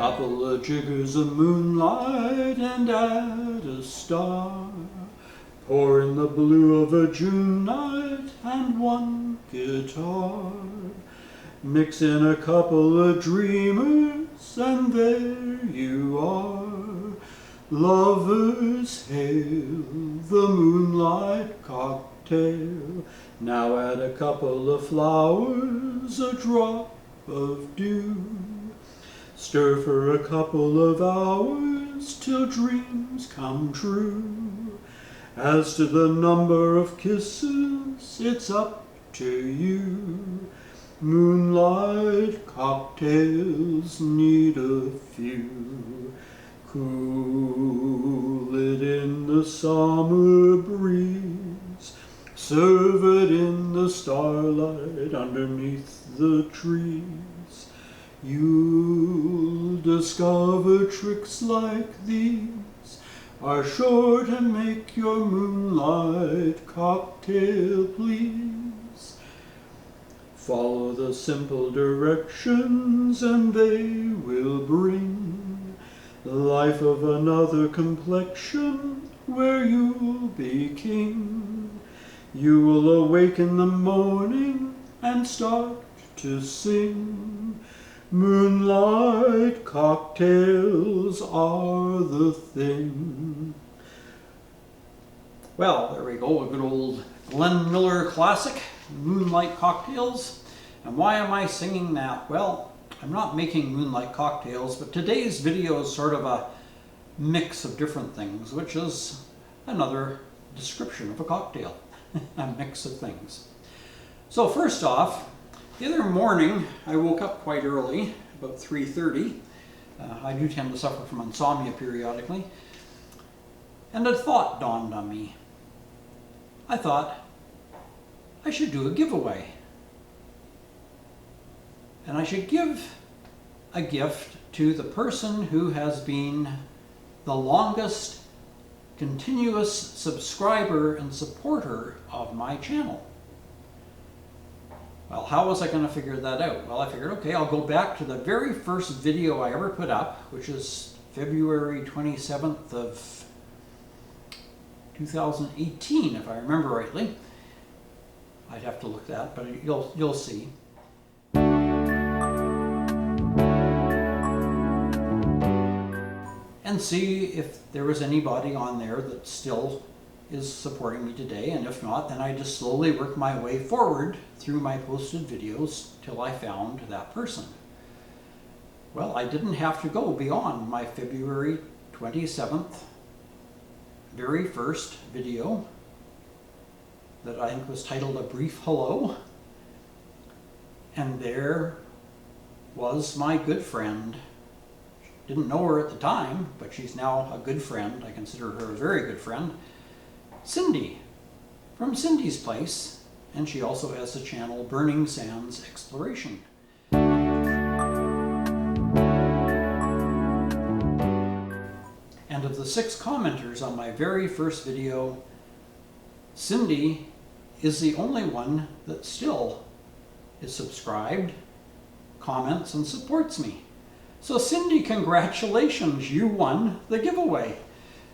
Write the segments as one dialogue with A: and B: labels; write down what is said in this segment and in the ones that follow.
A: Couple of jiggers of moonlight and add a star. Pour in the blue of a June night and one guitar. Mix in a couple of dreamers and there you are. Lovers hail the moonlight cocktail. Now add a couple of flowers, a drop of dew. Stir for a couple of hours till dreams come true. As to the number of kisses, it's up to you. Moonlight cocktails need a few. Cool it in the summer breeze. Serve it in the starlight underneath the trees. You'll discover tricks like these are sure to make your moonlight cocktail please. Follow the simple directions and they will bring the life of another complexion where you'll be king. You will awake in the morning and start to sing. Moonlight cocktails are the thing. Well, there we go, a good old Glenn Miller classic, Moonlight Cocktails. And why am I singing that? Well, I'm not making moonlight cocktails, but today's video is sort of a mix of different things, which is another description of a cocktail, a mix of things. So first off, the other morning, I woke up quite early, about 3:30. I do tend to suffer from insomnia periodically. And a thought dawned on me. I thought, I should do a giveaway. And I should give a gift to the person who has been the longest continuous subscriber and supporter of my channel. Well, how was I going to figure that out? Well, I figured, okay, I'll go back to the very first video I ever put up, which is February 27th of 2018, if I remember rightly. I'd have to look that, but you'll see. And see if there was anybody on there that still is supporting me today, and if not, then I just slowly work my way forward through my posted videos till I found that person. Well, I didn't have to go beyond my February 27th very first video that I think was titled A Brief Hello, and there was my good friend. Didn't know her at the time, but she's now a good friend. I consider her a very good friend. Cindy, from Cindy's Place, and she also has the channel Burning Sands Exploration. And of the 6 commenters on my very first video, Cindy is the only one that still is subscribed, comments, and supports me. So Cindy, congratulations, you won the giveaway.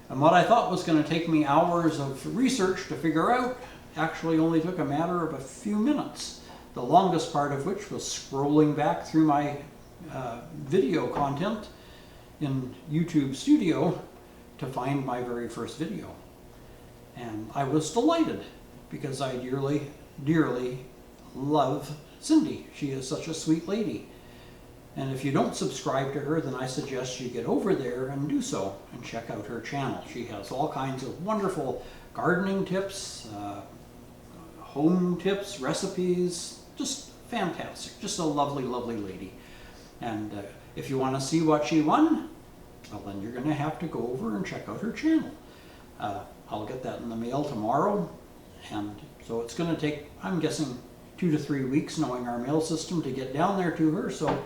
A: And what I thought was going to take me hours of research to figure out actually only took a matter of a few minutes. The longest part of which was scrolling back through my video content in YouTube Studio to find my very first video. And I was delighted because I dearly, dearly love Cindy. She is such a sweet lady. And if you don't subscribe to her, then I suggest you get over there and do so and check out her channel. She has all kinds of wonderful gardening tips, home tips, recipes, just fantastic. Just a lovely, lovely lady. And if you want to see what she won, well, then you're going to have to go over and check out her channel. I'll get that in the mail tomorrow. And so it's going to take, I'm guessing, 2 to 3 weeks, knowing our mail system, to get down there to her. So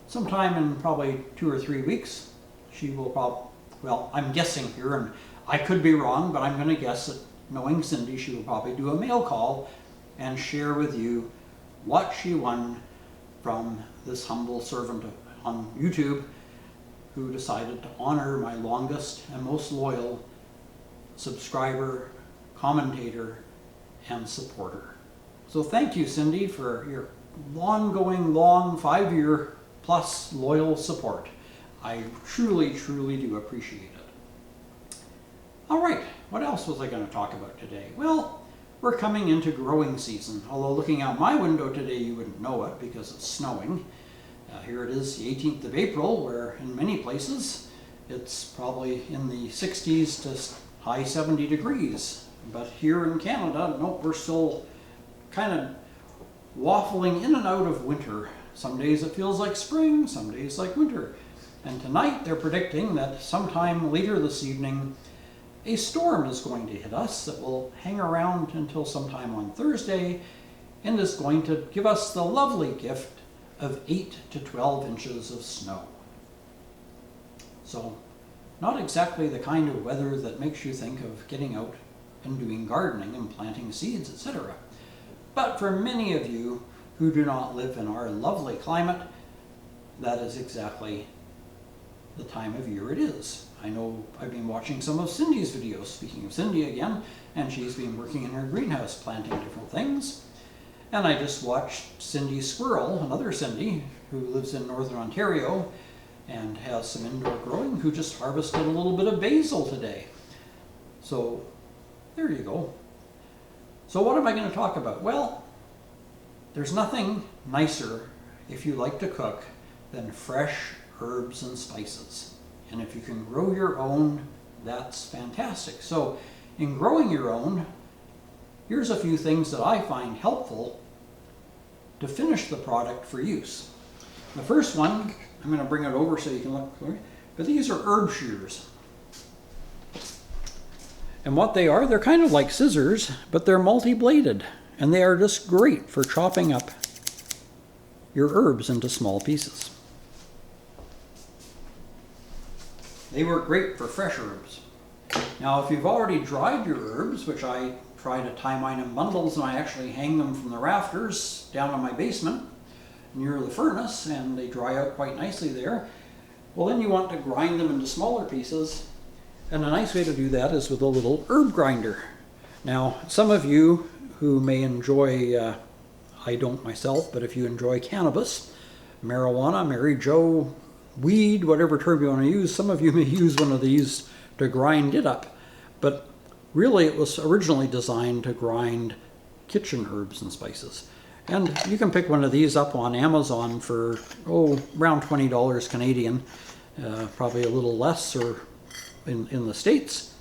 A: sometime in probably 2 or 3 weeks, she will probably, well, I'm guessing here, and I could be wrong, but I'm going to guess that knowing Cindy, she will probably do a mail call and share with you what she won from this humble servant on YouTube who decided to honor my longest and most loyal subscriber, commentator, and supporter. So thank you, Cindy, for your ongoing, long 5-year plus loyal support. I truly, truly do appreciate it. All right, what else was I going to talk about today? Well, we're coming into growing season. Although looking out my window today, you wouldn't know it because it's snowing. Here it is, the 18th of April, where in many places it's probably in the 60s to high 70 degrees. But here in Canada, nope, we're still kind of waffling in and out of winter. Some days it feels like spring, some days like winter. And tonight they're predicting that sometime later this evening, a storm is going to hit us that will hang around until sometime on Thursday and is going to give us the lovely gift of 8 to 12 inches of snow. So, not exactly the kind of weather that makes you think of getting out and doing gardening and planting seeds, etc. But for many of you who do not live in our lovely climate, that is exactly the time of year it is. I know I've been watching some of Cindy's videos, speaking of Cindy again, and she's been working in her greenhouse planting different things. And I just watched Cindy Squirrel, another Cindy, who lives in Northern Ontario and has some indoor growing, who just harvested a little bit of basil today. So there you go. So what am I going to talk about? Well, there's nothing nicer if you like to cook than fresh herbs and spices. And if you can grow your own, that's fantastic. So in growing your own, here's a few things that I find helpful to finish the product for use. The first one, I'm going to bring it over so you can look, but these are herb shears. And what they are, they're kind of like scissors, but they're multi-bladed, and they are just great for chopping up your herbs into small pieces. They work great for fresh herbs. Now, if you've already dried your herbs, which I try to tie mine in bundles, and I actually hang them from the rafters down in my basement near the furnace, and they dry out quite nicely there, well, then you want to grind them into smaller pieces. And a nice way to do that is with a little herb grinder. Now, some of you who may enjoy, I don't myself, but if you enjoy cannabis, marijuana, Mary Jo, weed, whatever term you want to use, some of you may use one of these to grind it up. But really it was originally designed to grind kitchen herbs and spices. And you can pick one of these up on Amazon for, around $20 Canadian, probably a little less or in the States.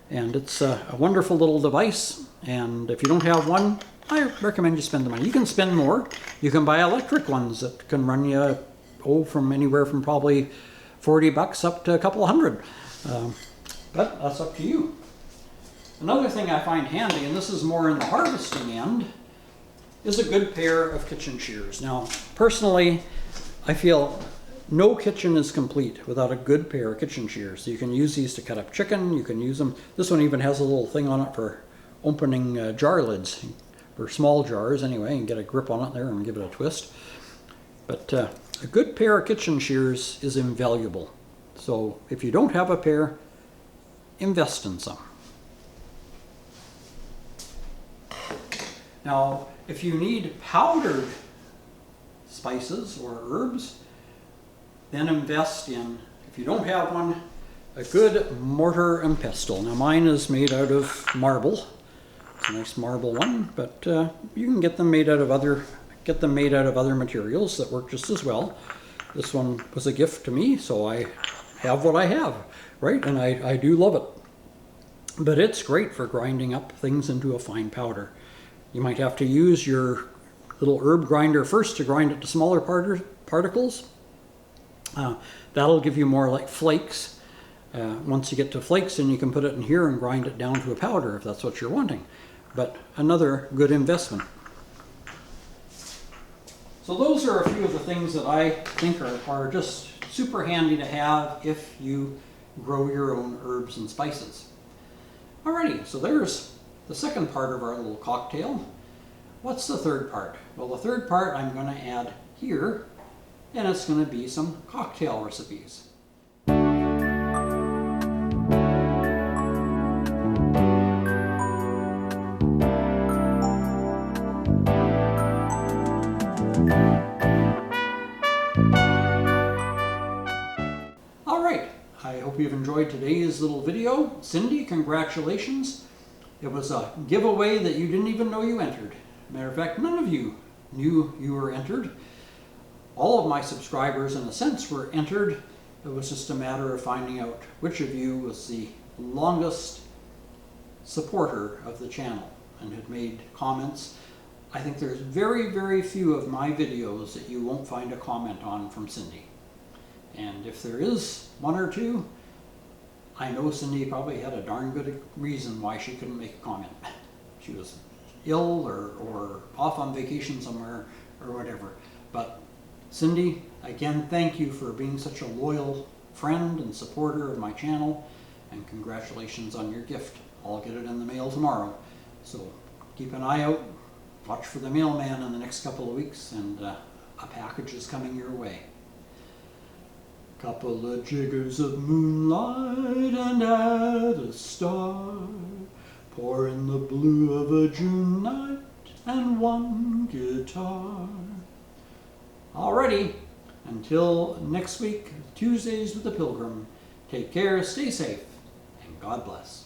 A: And it's a wonderful little device, and if you don't have one, I recommend you spend the money. You can spend more. You can buy electric ones that can run you, from anywhere from probably $40 up to a couple hundred. But that's up to you. Another thing I find handy, and this is more in the harvesting end, is a good pair of kitchen shears. Now, personally, I feel no kitchen is complete without a good pair of kitchen shears. So you can use these to cut up chicken, you can use them. This one even has a little thing on it for opening jar lids, for small jars anyway, and get a grip on it there and give it a twist. But a good pair of kitchen shears is invaluable. So if you don't have a pair, invest in some. Now, if you need powdered spices or herbs, then invest in, if you don't have one, a good mortar and pestle. Now mine is made out of marble. It's a nice marble one, but you can get them made out of other materials that work just as well. This one was a gift to me, so I have what I have, right? And I do love it. But it's great for grinding up things into a fine powder. You might have to use your little herb grinder first to grind it to smaller particles. That'll give you more like flakes. Once you get to flakes, then you can put it in here and grind it down to a powder if that's what you're wanting. But another good investment. So those are a few of the things that I think are just super handy to have if you grow your own herbs and spices. Alrighty, so there's the second part of our little cocktail. What's the third part? Well, the third part I'm going to add here, and it's going to be some cocktail recipes. I hope you've enjoyed today's little video. Cindy, congratulations. It was a giveaway that you didn't even know you entered. Matter of fact, none of you knew you were entered. All of my subscribers, in a sense, were entered. It was just a matter of finding out which of you was the longest supporter of the channel and had made comments. I think there's very, very few of my videos that you won't find a comment on from Cindy. And if there is one or two, I know Cindy probably had a darn good reason why she couldn't make a comment. She was ill or off on vacation somewhere or whatever. But Cindy, again, thank you for being such a loyal friend and supporter of my channel, and congratulations on your gift. I'll get it in the mail tomorrow. So keep an eye out, watch for the mailman in the next couple of weeks, and a package is coming your way. Couple of jiggers of moonlight and add a star, pour in the blue of a June night and one guitar. Alrighty, until next week, Tuesdays with the Pilgrim, take care, stay safe, and God bless.